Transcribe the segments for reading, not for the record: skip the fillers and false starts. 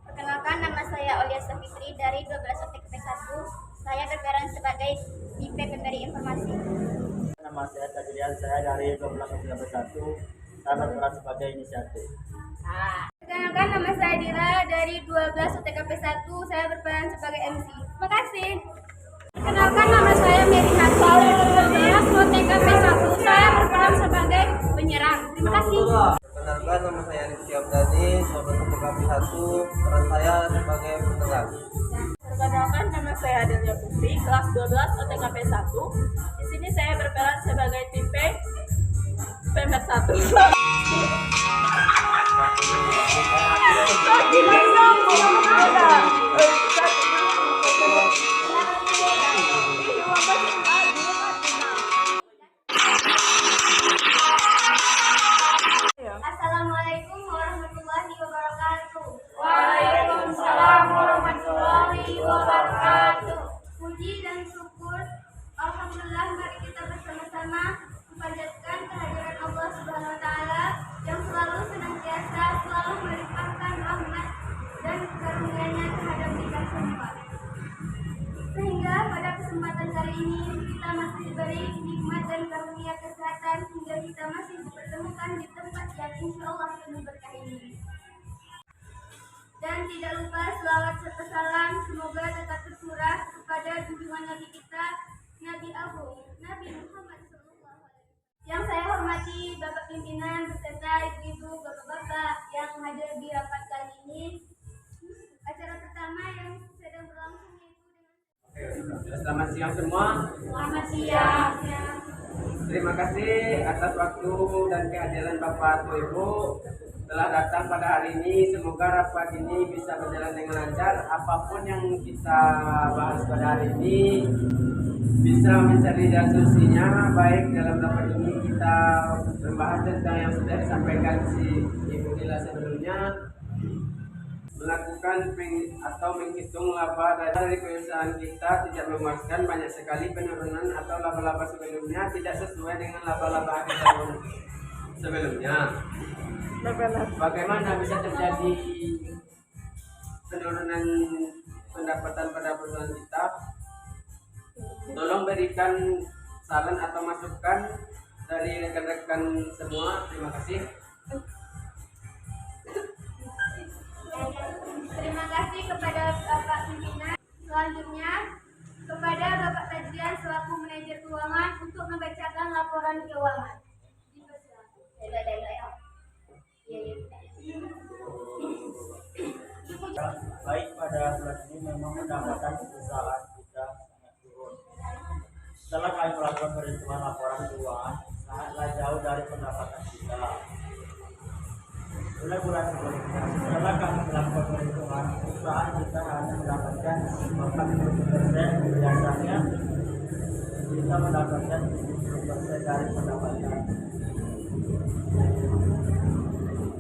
Perkenalkan, nama saya Olia Safitri dari 12 OTKP 1. Saya berperan sebagai IP pemberi informasi. Nama saya Tajrian, saya dari 12 OTKP 1. Saya berperan sebagai inisiatif. Perkenalkan, nama saya Dira dari 12 OTKP 1. Saya berperan sebagai MC. Terima kasih. Perkenalkan, nama saya Mary Hati dari 12 OTKP 1. Saya berperan sebagai penyerang. Terima kasih. Perkenalkan, nama saya Rizky Abdani, 12 OTKP 1. Peran saya sebagai penengah. Perkenalkan, nama saya Adelia Putri, kelas 12 OTKP 1. Di sini saya berperan sebagai tim PMR 1. Assalamualaikum warahmatullahi wabarakatuh. Waalaikumsalam warahmatullahi wabarakatuh. Puji dan syukur, alhamdulillah, mari kita bersama-sama memanjatkan kehadiran Allah Subhanahu wa Ta'ala yang selalu senantiasa selalu melimpahkan rahmat dan karunia-Nya terhadap kita semua. Sehingga pada kesempatan kali ini kita masih diberi nikmat dan karunia kesehatan hingga kita masih dipertemukan di tempat yang insya Allah penuh berkah ini. Dan tidak lupa selawat serta salam semoga tetap tercurah kepada junjungan Nabi kita, Nabi Agung, Nabi Muhammad SAW. Yang saya hormati Bapak Pimpinan beserta Ibu-Ibu, Bapak-Bapak yang hadir di rapat kali ini. Acara pertama yang sedang berlangsung yaitu Selamat siang semua. Selamat siang. Terima kasih atas waktu dan kehadiran Bapak atau Ibu telah datang pada hari ini. Semoga rapat ini bisa berjalan dengan lancar. Apapun yang kita bahas pada hari ini bisa mencari solusinya. Baik dalam rapat ini kita membahas tentang yang sudah disampaikan si Ibu Nila sebelumnya, melakukan atau menghitung laba dari perusahaan kita tidak memuaskan. Banyak sekali penurunan atau laba-laba sebelumnya tidak sesuai dengan laba-laba akhir tahun sebelumnya. Bagaimana bisa terjadi penurunan pendapatan pada perusahaan kita? Tolong berikan saran atau masukan dari rekan-rekan semua. Terima kasih. Terima kasih kepada Bapak Pimpinan. Selanjutnya kepada Bapak Tajrian selaku manajer keuangan untuk membacakan laporan keuangan. Baik, pada bulan ini memang pendapatan perusahaan kita sangat turun. Setelah kami melakukan perhitungan laporan keuangan, sangatlah jauh dari pendapatan kita. Mulai bulan sebelumnya, setelah kami melakukan perhitungan, perusahaan kita hanya mendapatkan 40%, biasanya kita mendapatkan 70% dari pendapatan.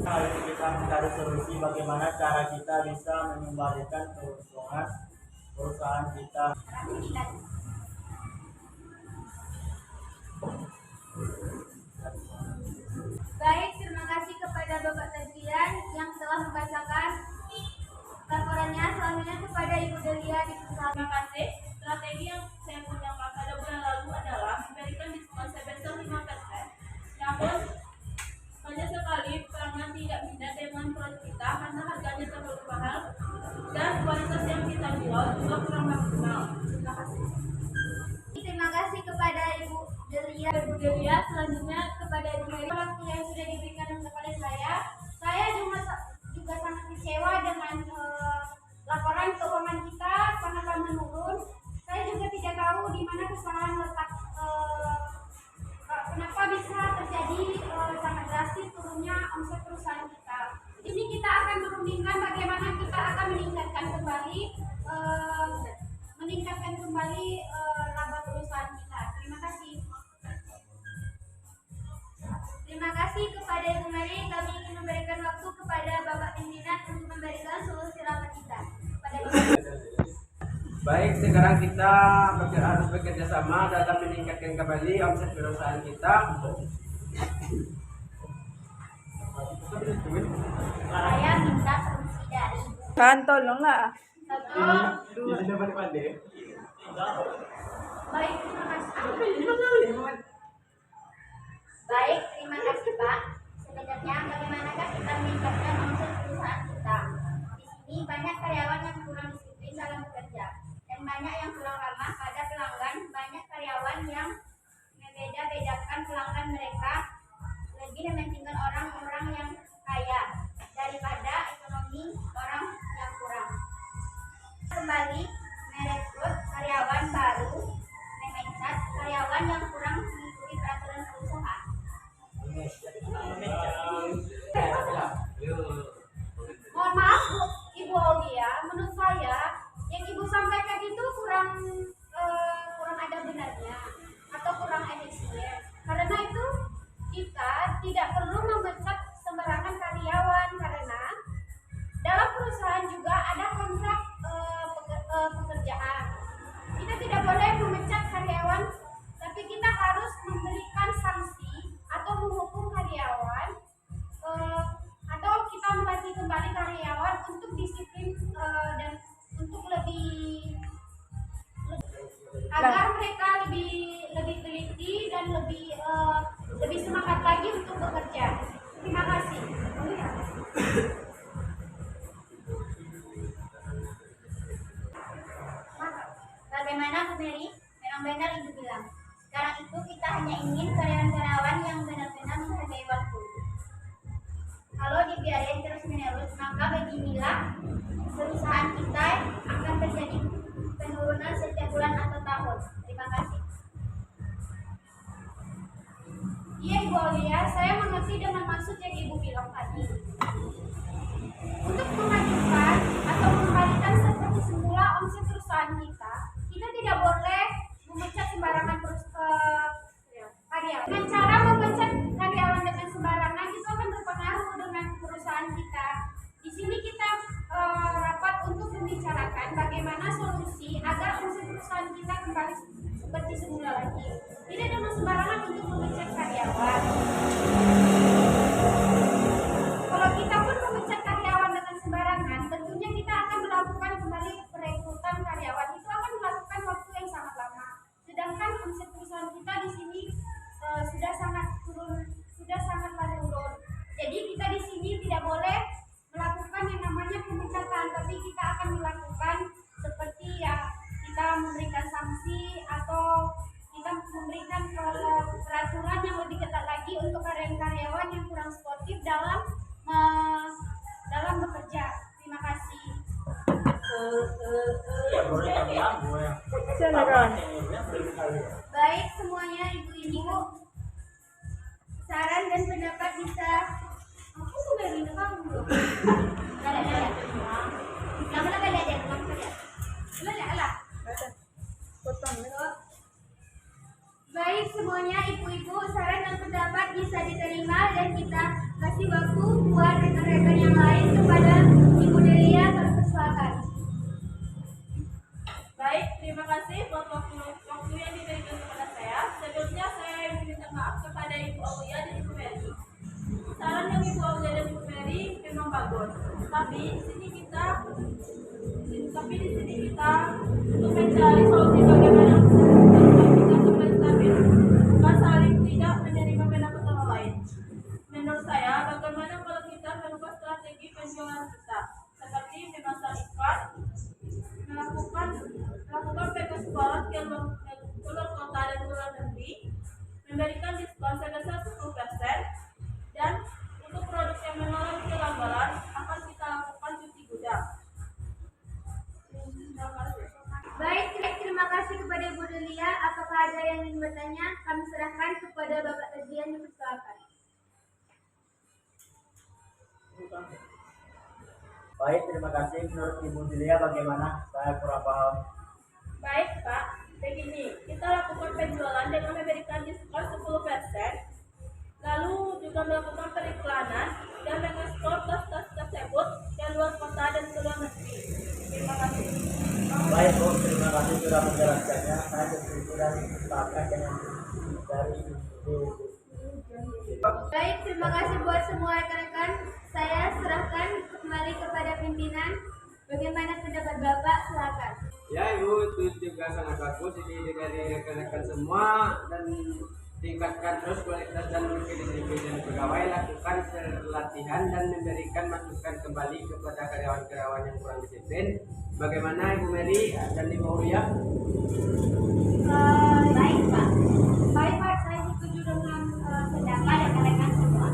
Hal ini kita mencari solusi bagaimana cara kita bisa mengembalikan keuntungan perusahaan kita. Baik, terima kasih kepada Bapak Tajrian yang telah membacakan laporannya. Selanjutnya kepada Ibu Delia di perusahaan. Terima kasih. Strategi yang saya gunakan pada bulan lalu adalah memberikan diskon sebesar 5%. Namun banyak sekali pelanggan tidak minat dengan produk kita karena harganya terlalu mahal dan kualitas yang kita jual juga kurang maksimal. Terima kasih. Terima kasih kepada Ibu Delia. Selanjutnya kepada Ibu Mary. Waktu yang sudah diberikan kepada saya juga sangat kecewa dengan laporan keuangan kita sangat menurun. Saya juga tidak tahu di mana kesalahan letak. Kenapa bisa terjadi sangat drastis turunnya omset perusahaan kita. Ini kita akan merundingkan bagaimana kita akan meningkatkan kembali laba perusahaan kita. Terima kasih. Terima kasih kepada Ibu Mary. Kami ingin memberikan waktu kepada Bapak Pimpinan untuk memberikan solusi rapat kita. Baik, sekarang kita harus bekerja sama dalam meningkatkan kembali omset perusahaan kita. Saya minta solusi dari Kan tolonglah. satu. Tidak pandai-pandai. Baik, terima kasih. Baik, terima kasih Pak. Sebenarnya bagaimanakah kita meningkatkan omset perusahaan kita? Di sini banyak karyawan yang kurang disiplin dalam bekerja dan banyak yang kurang ramah pada pelanggan. Banyak karyawan yang membeda-bedakan pelanggan mereka, lebih mementingkan orang-orang yang kaya daripada ekonomi orang yang kurang. Kembali merekrut karyawan baru, memecat karyawan yang kurang mengikuti peraturan perusahaan. Mohon maaf Bu, Ibu Aulia, menurut saya yang Ibu sampaikan itu kurang ada benarnya atau kurang efisien. Karena itu kita tidak perlu memecat sembarangan karyawan karena dalam perusahaan juga ada kontrak pekerjaan. Kita tidak boleh memecat karyawan, tapi kita harus memberikan sanksi atau menghukum karyawan atau kita melatih kembali karyawan untuk disiplin dan untuk lebih agar mereka lebih teliti dan lebih semangat lagi untuk bekerja. Terima kasih. Bagaimana Bu Mary? Memang benar Ibu bilang. Sekarang itu kita hanya ingin karyawan-karyawan yang benar-benar menghargai waktu. Kalau dibiarkan terus-menerus, maka beginilah perusahaan kita akan terjadi penurunan setiap bulan atau tahun. Terima kasih. Iya Ibu Aulia, saya mengerti dengan maksud yang Ibu bilang tadi. Untuk memajukan atau mengembalikan seperti semula omset perusahaan kita tidak boleh memecat sembarangan karyawan. Dengan cara memecat karyawan dengan sembarangan itu akan berpengaruh dengan perusahaan kita. Di sini kita rapat untuk membicarakan bagaimana solusi agar omset perusahaan kita kembali seperti semula lagi. Tidak dengan sembarangan untuk memecat karyawan. Kalau kita pun memecat karyawan dengan sembarangan, tentunya kita akan melakukan kembali perekrutan karyawan. Itu akan melakukan waktu yang sangat lama. Sedangkan omset perusahaan kita di sini sudah sangat menurun. Jadi kita di sini tidak boleh melakukan yang namanya pemecatan, tapi kita akan melakukan seperti ya kita memberikan sanksi atau kita memberikan peraturan yang lebih ketat lagi untuk karyawan yang kurang sportif dalam bekerja. Terima kasih. Silakan. Baik semuanya ibu-ibu, saran dan pendapat bisa aku sebenarnya kamu belum ada lama kali ada lah. Potong. Baik semuanya ibu-ibu, saran dan pendapat bisa diterima dan kita kasih waktu buat rekan-rekan yang lain kepada Ibu Delia terpersilakan. Baik, terima kasih buat waktu yang diberikan kepada saya. Sebelumnya saya meminta maaf kepada Ibu Aulia dan Ibu Mary. Saran yang Ibu Aulia dan Ibu Mary memang bagus, tapi di sini kita untuk mencari solusi bagaimana kita kembali stabil, bukan saling tidak menerima pendapat orang lain. Menurut saya, bagaimana kalau kita merubah strategi penjualan kita, seperti memasang iklan, melakukan pekspor ke luar kota dan luar negeri, memberikan diskon sebesar 10%, dan untuk produk yang mengalami kelambaran akan kita lakukan cuci gudang. Terima kasih. Baik, terima kasih kepada Ibu Delia. Apakah ada yang ingin bertanya? Kami serahkan kepada Bapak Redian yang bersilakan. Baik, terima kasih. Menurut Ibu Delia bagaimana? Saya kurang paham. Baik Pak, begini, kita lakukan penjualan dengan memberikan diskon 10%, lalu juga melakukan periklanan dan mengekspor tas-tas tersebut ke luar kota dan ke luar negeri. Terima kasih. Baik Bu, terima kasih sudah menjelaskannya. Saya setuju dan sepakat dengan dari Ibu. Baik, terima kasih buat semua rekan-rekan. Bapak, silakan. Ya Ibu, itu juga sangat bagus ini dari rekan-rekan semua, dan tingkatkan terus kualitas dan kedisiplinan pegawai, lakukan pelatihan dan memberikan masukan kembali kepada karyawan-karyawan yang kurang disiplin. Bagaimana Ibu Mary dan Ibu Uya? Baik Pak. Baik Pak, saya setuju dengan pendapat rekan-rekan semua.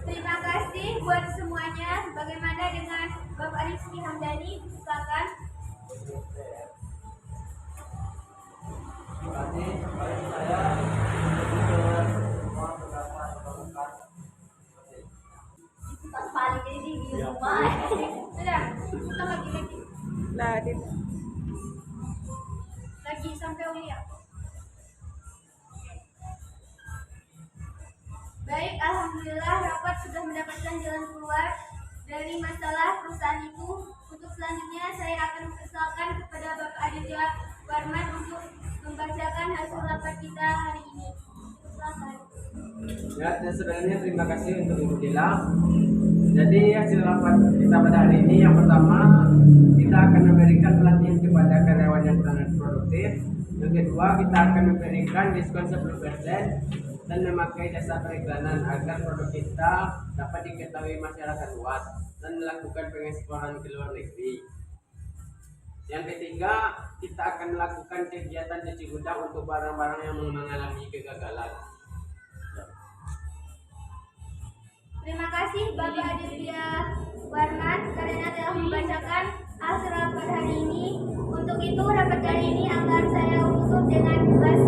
Terima kasih buat semuanya. Bagaimana dengan Bapak Rizky Hamdani? Silakan. Terima kasih. Baik, saya untuk semua pendapat masukan. Tak paling ini di rumah. Sudah, kita lagi. Lah, Lagi sampai Ulia. Baik, alhamdulillah rapat sudah mendapatkan jalan keluar dari masalah perusahaan itu. Untuk selanjutnya saya akan mempersilakan kepada Bapak Aditya Warman untuk membacakan hasil rapat kita hari ini. Silakan. Ya, dan sebenarnya terima kasih untuk Ibu Dila. Jadi hasil rapat kita pada hari ini, yang pertama kita akan memberikan pelatihan kepada karyawan yang kurang produktif. Yang kedua, kita akan memberikan diskon 10% dan memakai jasa periklanan agar produk kita dapat diketahui masyarakat luas dan melakukan pengeksporan ke luar negeri. Yang ketiga, kita akan melakukan kegiatan cuci gudang untuk barang-barang yang mengalami kegagalan. Terima kasih Bapak Aditya Warman karena telah membacakan hasil rapat hari ini. Untuk itu rapat kali ini akan saya tutup dengan tugas